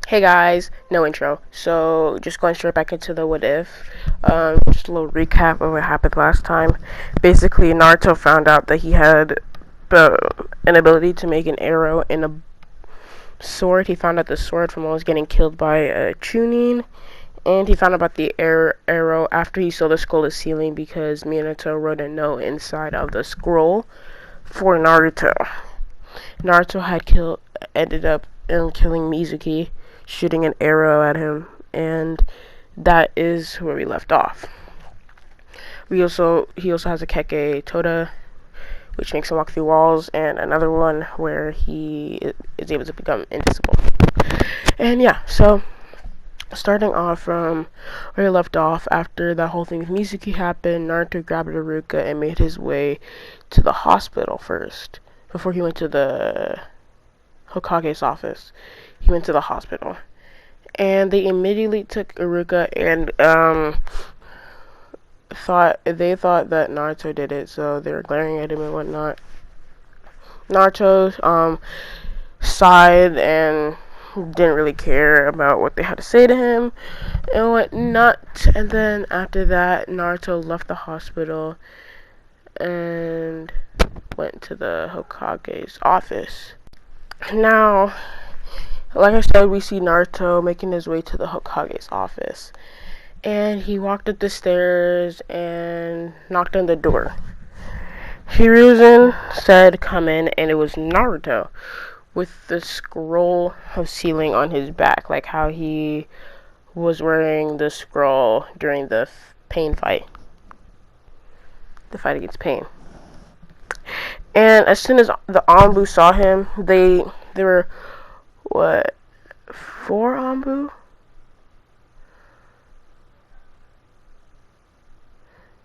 Hey guys, no intro. So just going straight back into the what if. Just a little recap of what happened last time. Basically, Naruto found out that he had uh, an ability to make an arrow and a sword. He found out the sword from when he was getting killed by a Chunin, and he found out about the arrow after he saw the scroll of sealing because Minato wrote a note inside of the scroll for Naruto. Naruto ended up killing Mizuki, shooting an arrow at him, and that is where we left off. He also has a Keke Toda, which makes him walk through walls, and another one where he is able to become invisible. And yeah, so starting off from where he left off, after that whole thing with Mizuki happened, Naruto grabbed Iruka and made his way to the hospital first, before he went to the Hokage's office. He went to the hospital, and they immediately took Iruka and thought that Naruto did it, so they were glaring at him and whatnot. Naruto sighed and didn't really care about what they had to say to him and whatnot. And then after that, Naruto left the hospital and went to the Hokage's office. Now, like I said, we see Naruto making his way to the Hokage's office. And he walked up the stairs and knocked on the door. Hiruzen said, "Come in," and it was Naruto with the scroll of sealing on his back, like how he was wearing the scroll during the pain fight. The fight against pain. And as soon as the Anbu saw him, they were, what, 4 Anbu?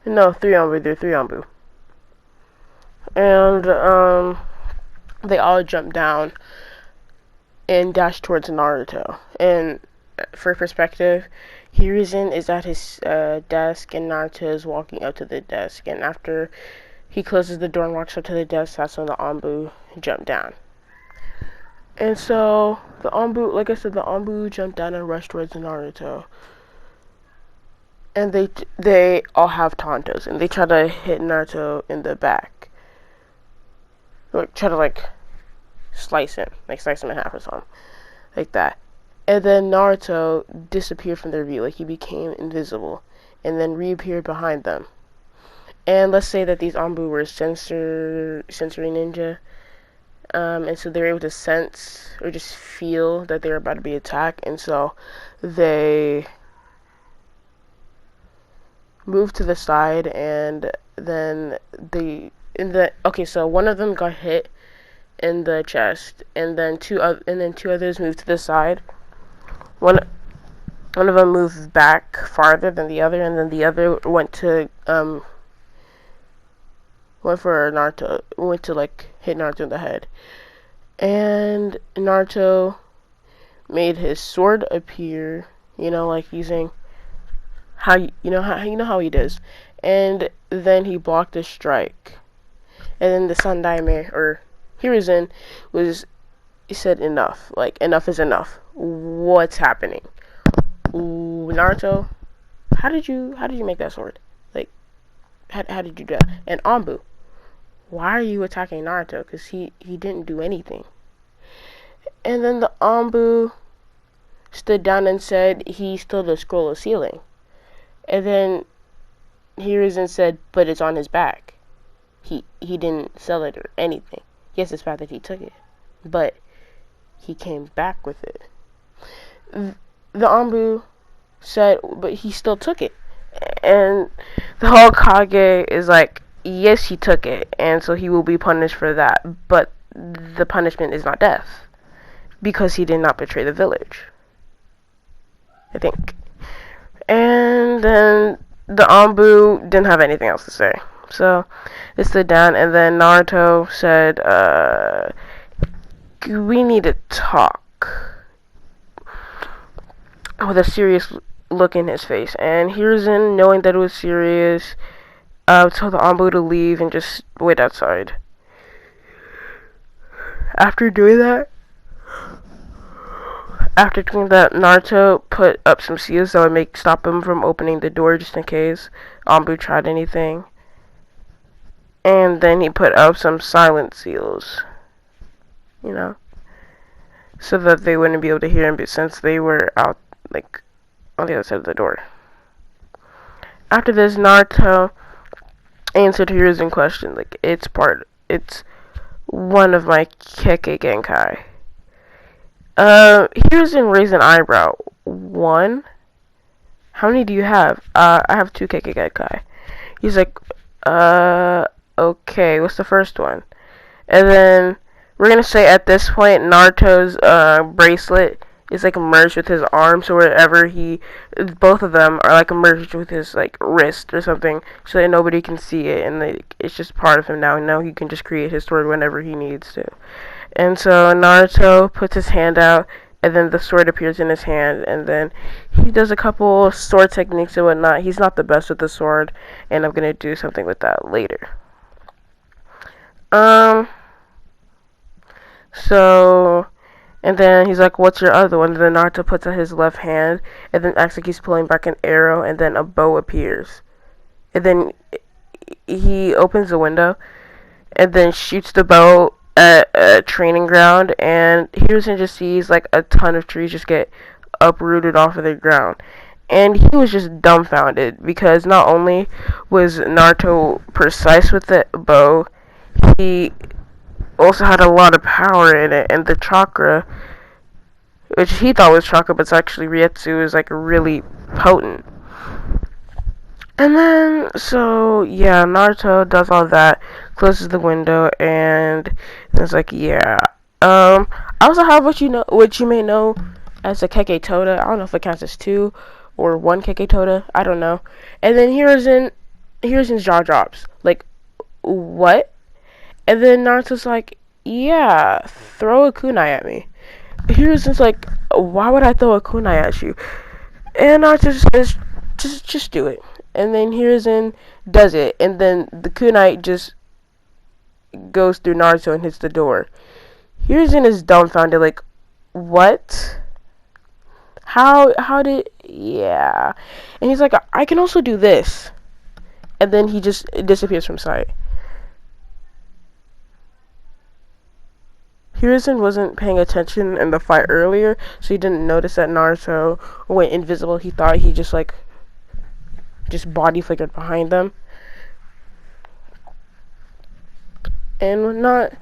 No, 3 Anbu. They're 3 Anbu. And they all jumped down and dashed towards Naruto. And for perspective, Hiruzen is at his desk, and Naruto is walking up to the desk. And after he closes the door and walks up to the desk, that's when the Anbu jumped down. And so the Anbu, like I said, the Anbu jumped down and rushed towards Naruto. And they all have Tontos, and they try to hit Naruto in the back. Or try to slice him in half or something, like that. And then Naruto disappeared from their view, like he became invisible, and then reappeared behind them. And let's say that these Anbu were sensory ninja, and so they were able to sense or just feel that they were about to be attacked, and so they moved to the side, and then so one of them got hit in the chest, and then two others moved to the side. One of them moved back farther than the other, and then the other went for Naruto, went to hit Naruto in the head. And Naruto made his sword appear, using how he does. And then he blocked a strike. And then the Sandaime, or Hiruzen, he said enough. Enough is enough. What's happening? Ooh, Naruto, how did you make that sword? How did you do that? And Anbu, why are you attacking Naruto? Because he didn't do anything. And then the Anbu stood down and said he stole the scroll of sealing. And then Hiruzen said, but it's on his back. He didn't sell it or anything. Yes, it's bad that he took it, but he came back with it. The Anbu said, but he still took it. And the Hokage is like, yes, he took it, and so he will be punished for that, but the punishment is not death, because he did not betray the village, I think. And then the Anbu didn't have anything else to say, so they stood down, and then Naruto said, we need to talk, with a serious look in his face. And Hiruzen, knowing that it was serious, told the Anbu to leave and just wait outside. After doing that, After doing that, Naruto put up some seals that would stop him from opening the door just in case Anbu tried anything. And then he put up some silent seals, you know, so that they wouldn't be able to hear him, but since they were out, like, on the other side of the door. After this, Naruto answered Hiruzen question, like, it's one of my Kekkei Genkai. Hiruzen raised an eyebrow. One? How many do you have? I have 2 Kekkei Genkai. He's like, okay, what's the first one? And then, we're gonna say at this point, Naruto's, bracelet is, like, merged with his arm, so wherever both of them are, like, merged with his, like, wrist or something, so that nobody can see it, and, like, it's just part of him now, and now he can just create his sword whenever he needs to. And so, Naruto puts his hand out, and then the sword appears in his hand, and then he does a couple sword techniques and whatnot. He's not the best with the sword, and I'm gonna do something with that later. So, and then he's like, what's your other one? And then Naruto puts out his left hand, and then acts like he's pulling back an arrow, and then a bow appears. And then he opens the window, and then shoots the bow at a training ground, and Hiruzen just sees, like, a ton of trees just get uprooted off of the ground. And he was just dumbfounded, because not only was Naruto precise with the bow, he also had a lot of power in it, and the chakra, which he thought was chakra, but it's actually Rietsu, is, like, really potent. And then, so, yeah, Naruto does all that, closes the window, and it's like, yeah. I also have what you may know as a Kekkei Toda. I don't know if it counts as 2 or 1 Kekkei Toda. I don't know. And then Hiruzen's jaw drops. Like, what? And then Naruto's like, yeah, throw a kunai at me. Hiruzen's like, why would I throw a kunai at you? And Naruto says, just do it. And then Hiruzen does it, and then the kunai just goes through Naruto and hits the door. Hiruzen is dumbfounded, like, what? How did, yeah. And he's like, I can also do this. And then he just disappears from sight. Hiruzen wasn't paying attention in the fight earlier, so he didn't notice that Naruto went invisible. He thought he just body flickered behind them. And whatnot.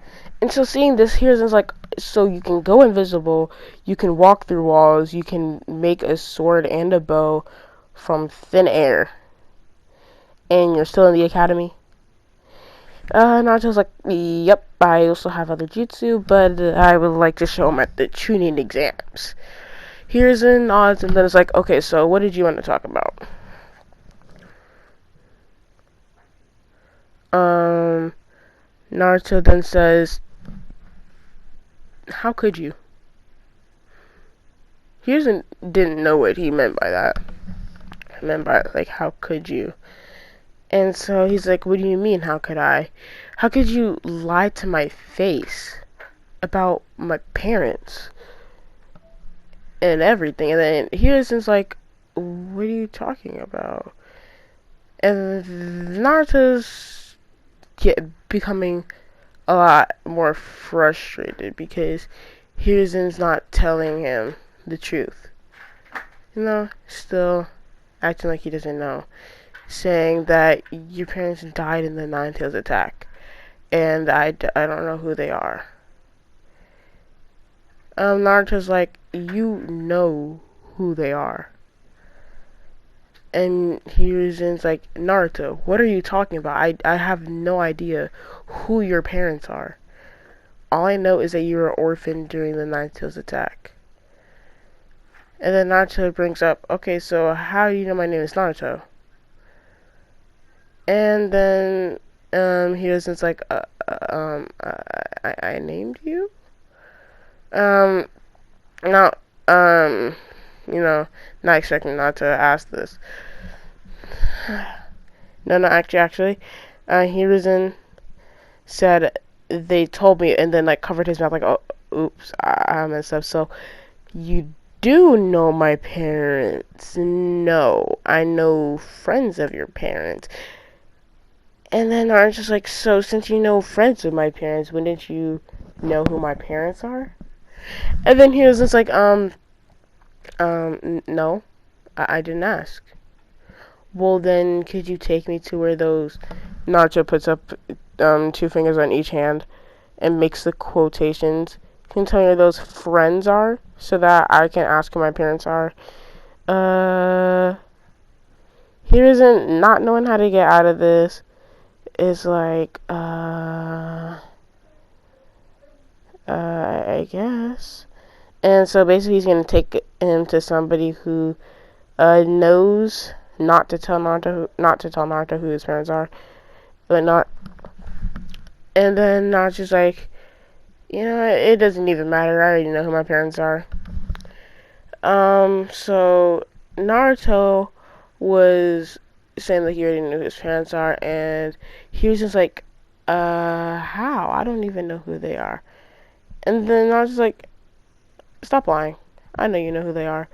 And so seeing this, Hiruzen's like, so you can go invisible, you can walk through walls, you can make a sword and a bow from thin air, and you're still in the academy? Naruto's like, yep, I also have other jutsu, but I would like to show them at the Chunin exams. Hiruzen nods, and then it's like, okay, so what did you want to talk about? Naruto then says, how could you? Hiruzen didn't know what he meant by that. He meant by, like, how could you? And so he's like, what do you mean, how could I? How could you lie to my face about my parents and everything? And then Hiruzen's like, what are you talking about? And Naruto's becoming a lot more frustrated because Hiruzen's not telling him the truth. You know, still acting like he doesn't know. Saying that your parents died in the Nine-Tails attack. And I don't know who they are. Naruto's like, you know who they are. And Hiruzen's like, Naruto, what are you talking about? I have no idea who your parents are. All I know is that you were orphaned during the Nine-Tails attack. And then Naruto brings up, okay, so how do you know my name is Naruto? And then Hiruzen's like, I named you? Not, you know, not expecting not to ask this. No, actually, Hiruzen said they told me, and then, like, covered his mouth, like, oh, oops, I messed up. So, you do know my parents. No, I know friends of your parents. And then I was just like, so since you know friends of my parents, wouldn't you know who my parents are? And then he was just like, no, I didn't ask. Well, then could you take me to where those Naruto puts up two fingers on each hand and makes the quotations? Can you tell me where those friends are so that I can ask who my parents are? Uh, Here isn't not knowing how to get out of this. Is like, I guess. And so basically, he's gonna take him to somebody who knows not to tell Naruto who his parents are, but not. And then Naruto's like, it doesn't even matter. I already know who my parents are. So Naruto was saying that he already knew who his parents are, and he was just like, how? I don't even know who they are. And then Naruto's like, stop lying. I know you know who they are.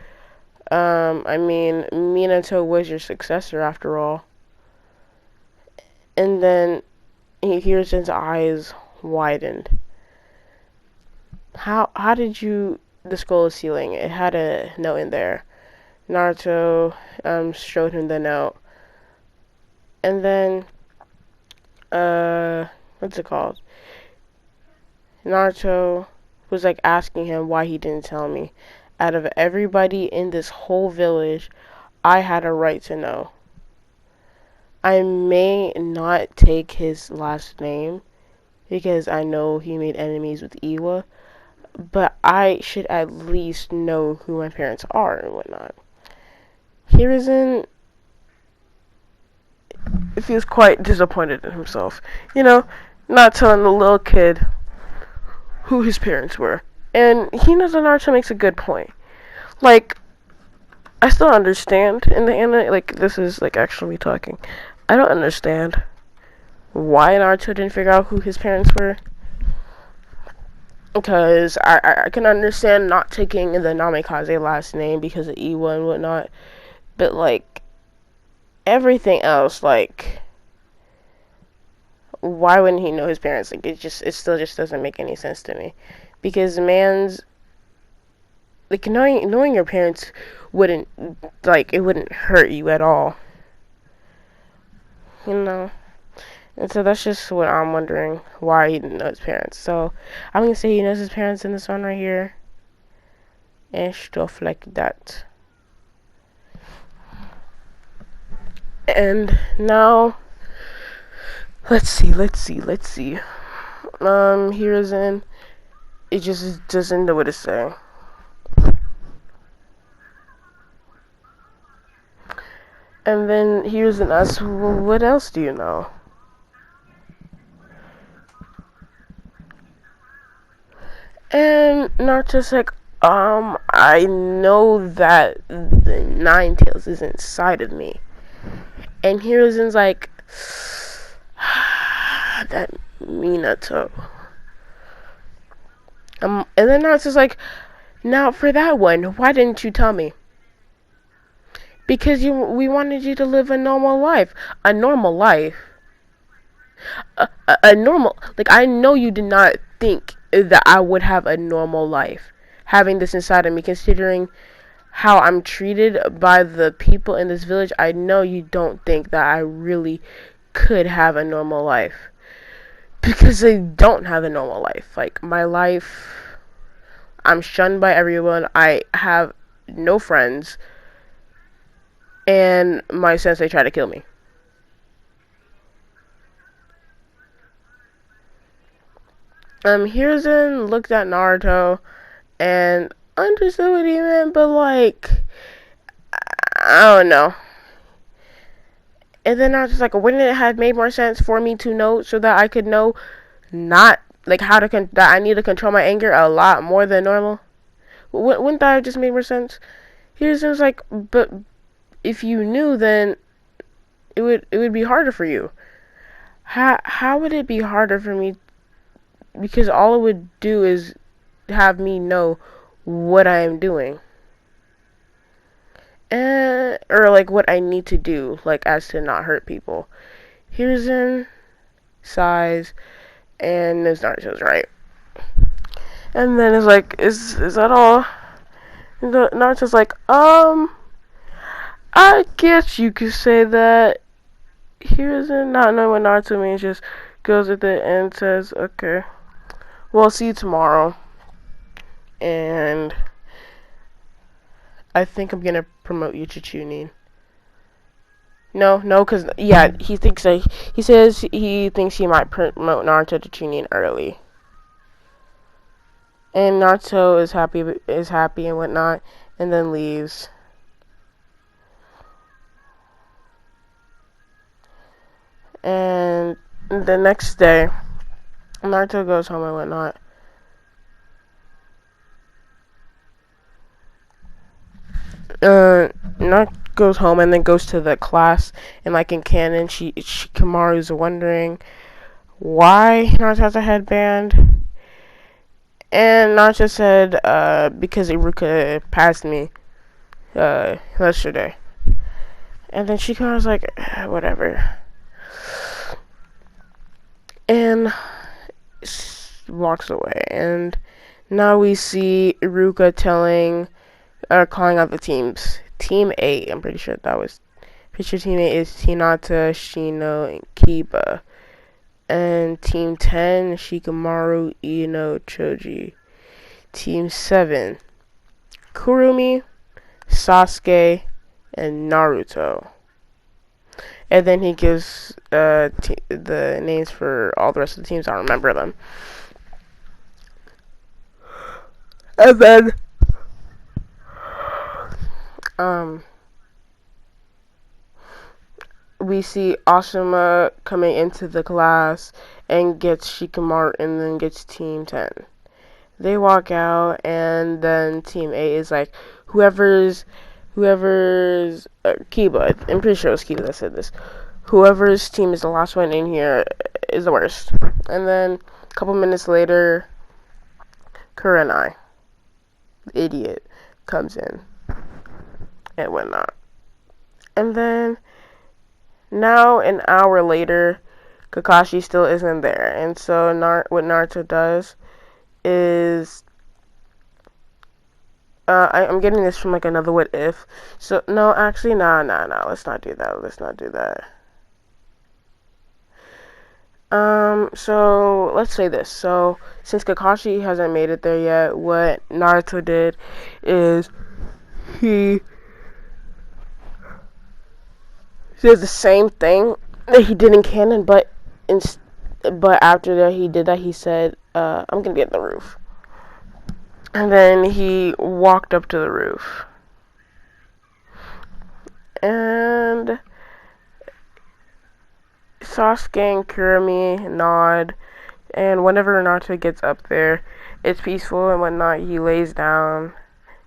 I mean, Minato was your successor after all. And then he hears his eyes widened. How did you, the skull is sealing? It had a note in there. Naruto showed him the note. And then what's it called? Naruto was like asking him why he didn't tell me. Out of everybody in this whole village, I had a right to know. I may not take his last name because I know he made enemies with Iwa, but I should at least know who my parents are and whatnot. Hiruzen feels quite disappointed in himself. Not telling the little kid who his parents were. And Naruto makes a good point. Like, I still understand in the anime, like, this is, like, actually me talking. I don't understand why Naruto didn't figure out who his parents were. Because I can understand not taking the Namikaze last name because of Iwa and whatnot. But, like, everything else, like, why wouldn't he know his parents? Like, it still just doesn't make any sense to me. Because man's, like, knowing your parents wouldn't, like, it wouldn't hurt you at all. And so that's just what I'm wondering, why he didn't know his parents. So I'm gonna say he knows his parents in this one right here, and stuff like that. And now, let's see. Hiruzen, it just doesn't know what to say. And then Hiruzen asks, well, what else do you know? And Naruto's like, I know that the Nine Tails is inside of me. And Hiruzen's like, that Minato. And then Naruto's like, now for that one, why didn't you tell me? Because we wanted you to live a normal life. A normal life. A normal, like, I know you did not think that I would have a normal life having this inside of me, considering how I'm treated by the people in this village. I know you don't think that I really could have a normal life, because I don't have a normal life. Like, my life, I'm shunned by everyone. I have no friends, and my sensei tried to kill me. Hiruzen looked at Naruto and understood what he meant, but, like, I don't know. And then Naruto's like, wouldn't it have made more sense for me to know so that I could know not, like, that I need to control my anger a lot more than normal? Wouldn't that have just made more sense? Hiruzen's like, but if you knew, then it would be harder for you. How would it be harder for me? Because all it would do is have me know what I am doing. or like what I need to do, like as to not hurt people. Hiruzen sighs and knows Naruto's right. And then is like, is that all? And Naruto's like, I guess you could say that. Hiruzen, not knowing what Naruto means, just goes with it and says, okay, well, see you tomorrow. And I think I'm gonna promote you to Chunin. No, cause yeah, he says he thinks he might promote Naruto to Chunin early. And Naruto is happy and whatnot, and then leaves. And the next day, Naruto goes home and whatnot. Naruto goes home and then goes to the class, and like in canon, Shikamaru's wondering why Naruto has a headband. And Naruto said, because Iruka passed me, yesterday. And then Shikamaru's like, whatever. And walks away. And now we see Iruka calling out the teams. Team 8, I'm pretty sure Team 8 is Hinata, Shino, and Kiba. And Team 10, Shikamaru, Ino, Choji. Team 7, Kurumi, Sasuke, and Naruto. And then he gives the names for all the rest of the teams. I don't remember them. And then we see Asuma coming into the class and gets Shikamaru and then gets Team 10. They walk out and then Team 8 is like, whoever's Kiba, I'm pretty sure it was Kiba that said this. Whoever's team is the last one in here is the worst. And then a couple minutes later, Kurenai, the idiot, comes in and whatnot. And then now an hour later, Kakashi still isn't there. And so what Naruto does is I'm getting this from like another what if. So no, actually, nah. Let's not do that. So let's say this. So since Kakashi hasn't made it there yet, what Naruto did is he did the same thing that he did in canon, but after that he did that, he said, I'm gonna get in the roof. And then he walked up to the roof. And Sasuke and Kurumi nod. And whenever Naruto gets up there, it's peaceful and whatnot. He lays down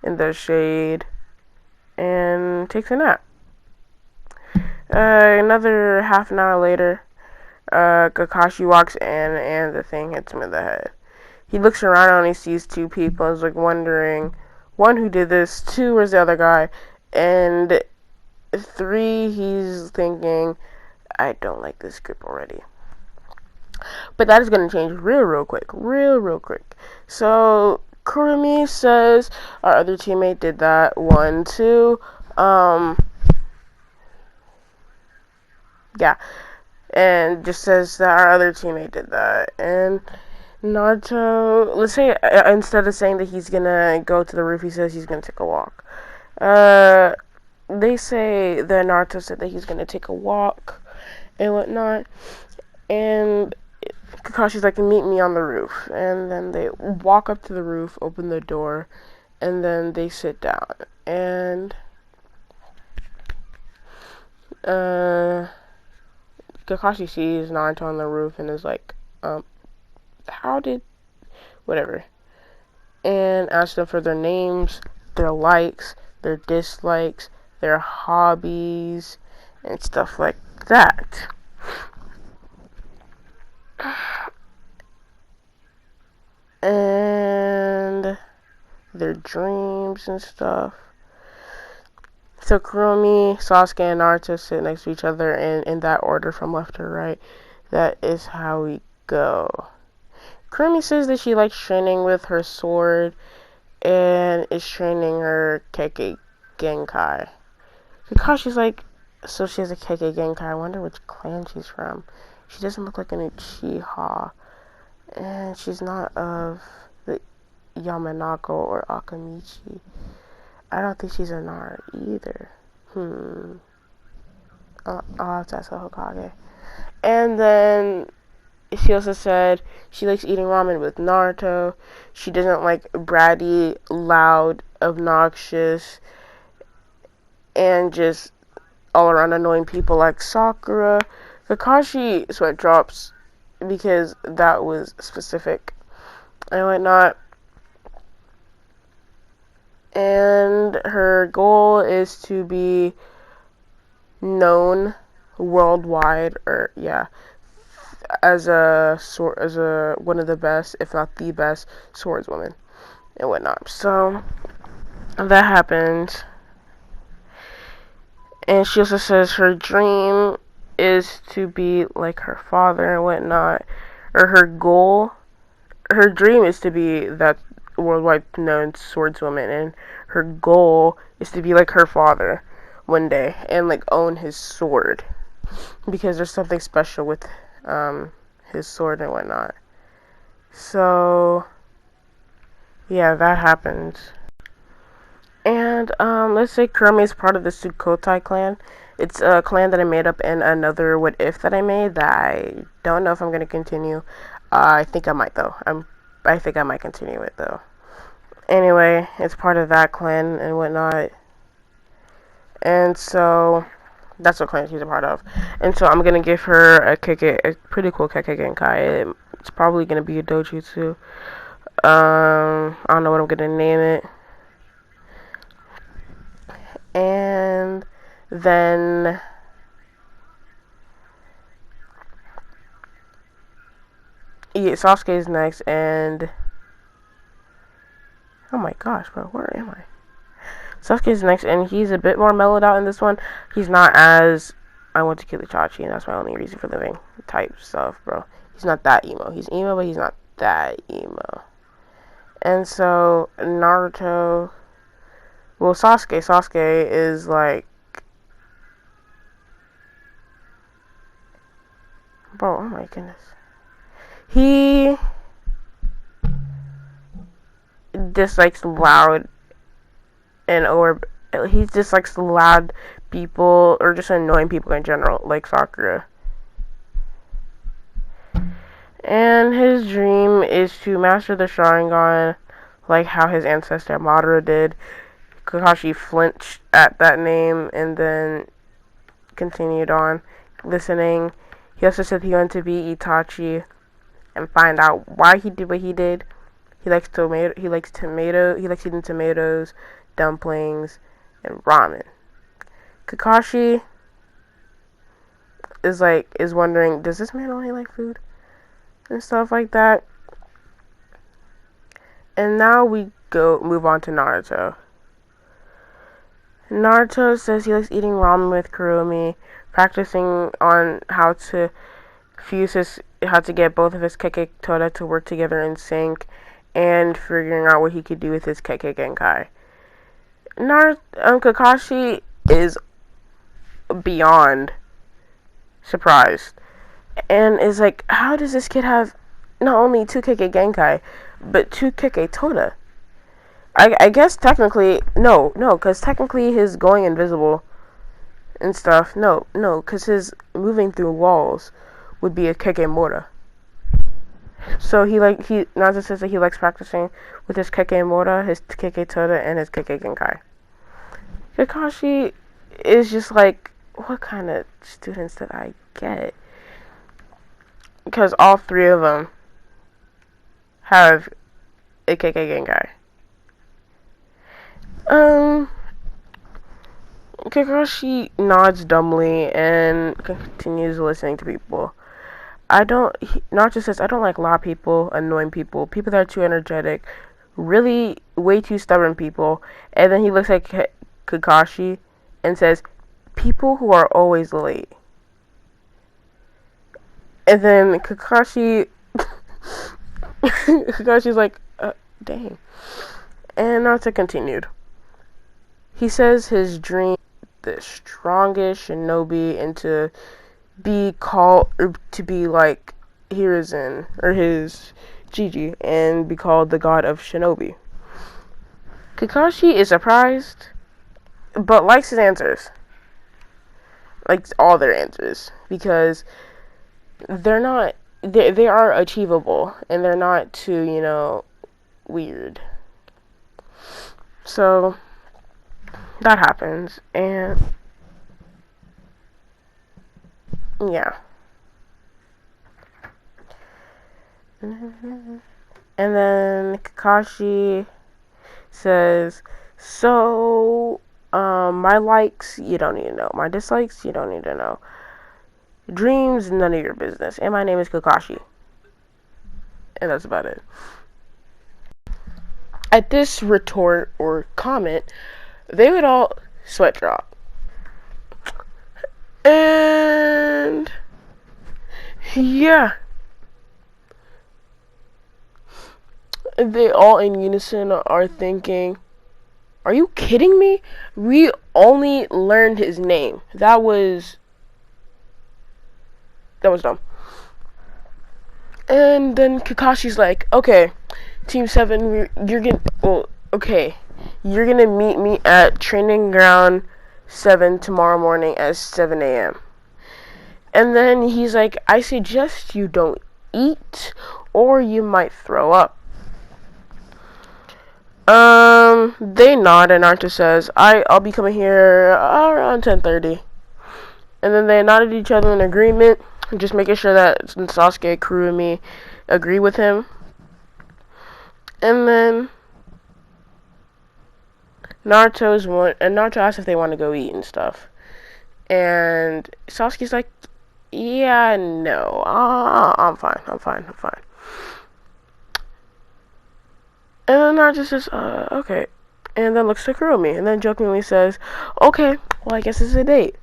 in the shade and takes a nap. Another half an hour later, Kakashi walks in and the thing hits him in the head. He looks around and he sees two people and is like wondering, one, who did this, two, where's the other guy, and three, he's thinking, I don't like this group already. But that is going to change real quick. So Kurumi says our other teammate did that. 1, 2. Yeah. And just says that our other teammate did that. And Naruto, let's say, instead of saying that he's gonna go to the roof, he says he's gonna take a walk. They say that Naruto said that he's gonna take a walk and whatnot. And Kakashi's like, meet me on the roof. And then they walk up to the roof, open the door, and then they sit down. And Kakashi sees Naruto on the roof and is like, whatever. And asks them for their names, their likes, their dislikes, their hobbies, and stuff like that. And their dreams and stuff. So Kuromi, Sasuke, and Naruto sit next to each other, and in that order from left to right. That is how we go. Kuromi says that she likes training with her sword and is training her Kekkei Genkai. Kakashi's like, so she has a Kekkei Genkai. I wonder which clan she's from. She doesn't look like an Uchiha. And she's not of the Yamanako or Akamichi. I don't think she's a Nara either. I'll have to ask the Hokage. And then she also said she likes eating ramen with Naruto. She doesn't like bratty, loud, obnoxious, and just all around annoying people like Sakura. Kakashi sweat drops because that was specific and whatnot. And her goal is to be known worldwide, or as one of the best, if not the best, swordswoman and whatnot. So that happened. And she also says her dream is to be like her father and whatnot, or her dream is to be that worldwide known swordswoman, and her goal is to be like her father one day and like own his sword, because there's something special with his sword and whatnot. So yeah, that happens. And let's say Kuromi is part of the Sukhotai clan. It's a clan that I made up in another What If that I made that I don't know if I'm going to continue. I think I might though. I think I might continue it though. Anyway, it's part of that clan and whatnot. And so that's what clan she's a part of. And so I'm gonna give her a pretty cool Kekkei Genkai. It's probably gonna be a dojutsu. I don't know what I'm gonna name it. And then Sasuke is next, and oh my gosh, bro, where am I? Sasuke is next, and he's a bit more mellowed out in this one. He's not as I want to kill Itachi, and that's my only reason for living type stuff, bro. He's not that emo. He's emo, but he's not that emo. And so Naruto, well, Sasuke is like, bro, oh my goodness. He dislikes loud and he dislikes loud people or just annoying people in general, like Sakura. And his dream is to master the Sharingan, like how his ancestor Madara did. Kakashi flinched at that name and then continued on listening. He also said he wanted to be Itachi and find out why he did what he did. He likes eating tomatoes, dumplings, and ramen. Kakashi is wondering, does this man only like food and stuff like that? And now we move on to Naruto. Naruto says he likes eating ramen with Kuromi, practicing on how to get both of his Kekkei Toda to work together in sync, and figuring out what he could do with his Kekkei Genkai. Kakashi is beyond surprised, and is like, how does this kid have not only 2 Kekkei Genkai, but 2 Kekkei Toda? I guess technically, no, because technically his going invisible and stuff, no, because his moving through walls would be a Kekkei Mora. So Naruto says that he likes practicing with his Kekkei Mora, his Kekkei Toda, and his Kekkei Genkai. Kakashi is just like, what kind of students did I get? Because all 3 of them have a Kekkei Genkai. Kakashi nods dumbly and continues listening to people. Naruto says, I don't like loud people, annoying people, people that are too energetic, really way too stubborn people. And then he looks at Kakashi and says, "People who are always late." And then Kakashi's like, dang. And Naruto continued. He says his dream, the strongest shinobi, and to be called, or to be like Hiruzen, or his Gigi, and be called the god of shinobi. Kakashi is surprised, but likes his answers. Likes all their answers, because they're not, they are achievable, and they're not too, weird. So, that happens, and yeah. And then Kakashi says, so, my likes, you don't need to know. My dislikes, you don't need to know. Dreams, none of your business. And my name is Kakashi. And that's about it. At this retort or comment, they would all sweat drop. And yeah. They all in unison are thinking, are you kidding me? We only learned his name. That was dumb. And then Kakashi's like, okay, Team 7, you're gonna meet me at Training Ground 7 tomorrow morning at 7 a.m. And then he's like, I suggest you don't eat, or you might throw up. They nod, and Naruto says, I'll be coming here around 10:30. And then they nodded each other in agreement, just making sure that Sasuke, Kurumi agree with him. And then Naruto asks if they want to go eat and stuff. And Sasuke's like, yeah, no, I'm fine. And then Naruto says, okay. And then looks to Kurumi, and then jokingly says, okay, well, I guess it's a date.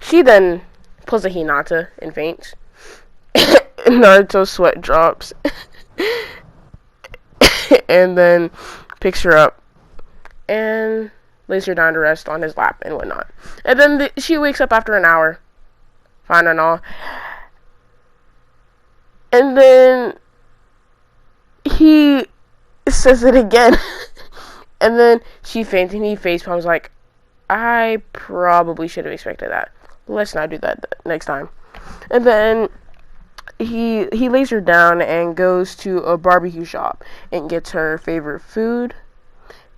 She then pulls a Hinata and faints. Naruto's sweat drops. And then picks her up and lays her down to rest on his lap and whatnot. And then she wakes up after an hour, fine and all. And then he says it again. And then she faints, and he facepalms like, I probably should have expected that. Let's not do that next time. And then he lays her down and goes to a barbecue shop and gets her favorite food.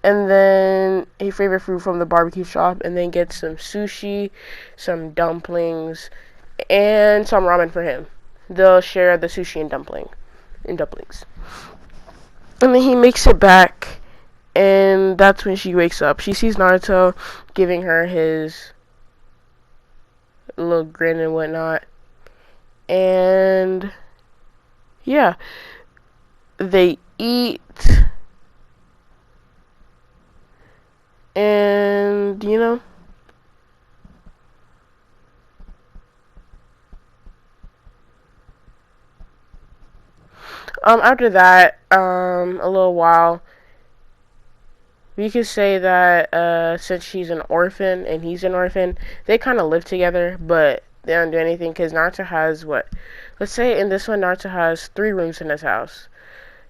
And then a favorite food from the barbecue shop, and then gets some sushi, some dumplings, and some ramen for him. They'll share the sushi and dumplings. And then he makes it back, and that's when she wakes up. She sees Naruto giving her his little grin and whatnot. And yeah, they eat, and after that, a little while, we could say that since she's an orphan and he's an orphan, they kind of live together, but they don't do anything because Naruto has let's say in this one, Naruto has 3 rooms in his house.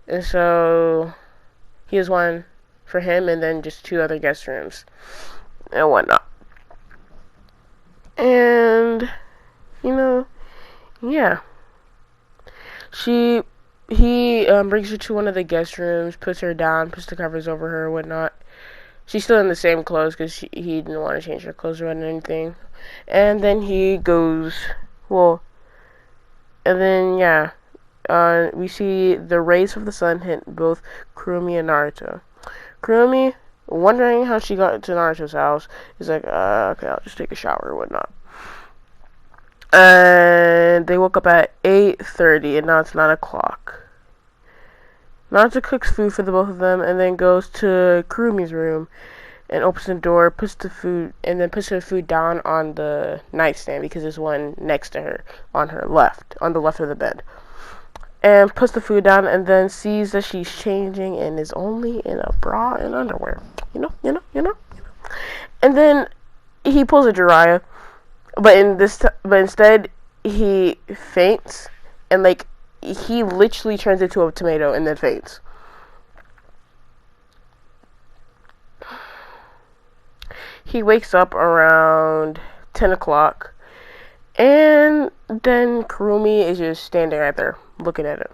And so he has one for him, and then just 2 other guest rooms and whatnot. And yeah. He brings her to one of the guest rooms, puts her down, puts the covers over her and whatnot. She's still in the same clothes because he didn't want to change her clothes or anything. And then he goes, and then yeah, we see the rays of the sun hit both Kurumi and Naruto. Kurumi, wondering how she got to Naruto's house, is like, okay, I'll just take a shower or whatnot. And they woke up at 8:30, and now it's 9 o'clock. Naruto cooks food for the both of them, and then goes to Kurumi's room and opens the door, puts the food, and then puts her food down on the nightstand because there's one next to her on her left, on the left of the bed. And puts the food down and then sees that she's changing and is only in a bra and underwear. You know. And then he pulls a Jiraiya, but instead he faints and like he literally turns into a tomato and then faints. He wakes up around 10 o'clock, and then Kurumi is just standing right there, looking at him.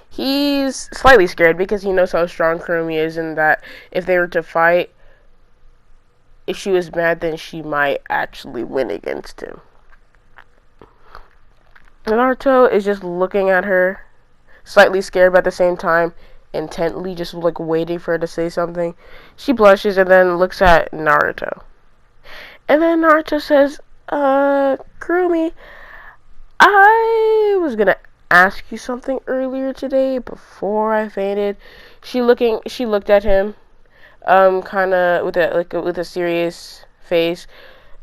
He's slightly scared because he knows how strong Kurumi is, and that if they were to fight, if she was mad, then she might actually win against him. Naruto is just looking at her, slightly scared, but at the same time, intently, just like waiting for her to say something. She blushes and then looks at Naruto. And then Naruto says, Kurumi, I was gonna ask you something earlier today before I fainted. She looked at him, kinda with a serious face,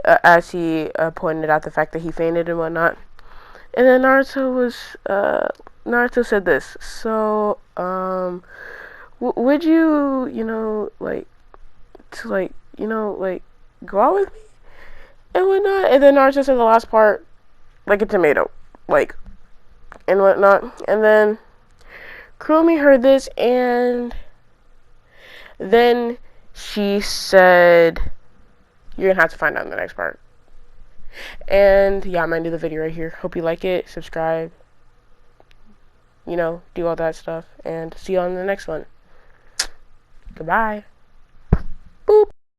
as he pointed out the fact that he fainted and whatnot. And then Naruto said this, so, would you, go out with me and whatnot? And then Naruto said the last part, like a tomato, and whatnot. And then Kurumi heard this, and then she said, you're gonna have to find out in the next part. And yeah, I'm gonna do the video right here. Hope you like it. Subscribe. Do all that stuff. And see you on the next one. Goodbye.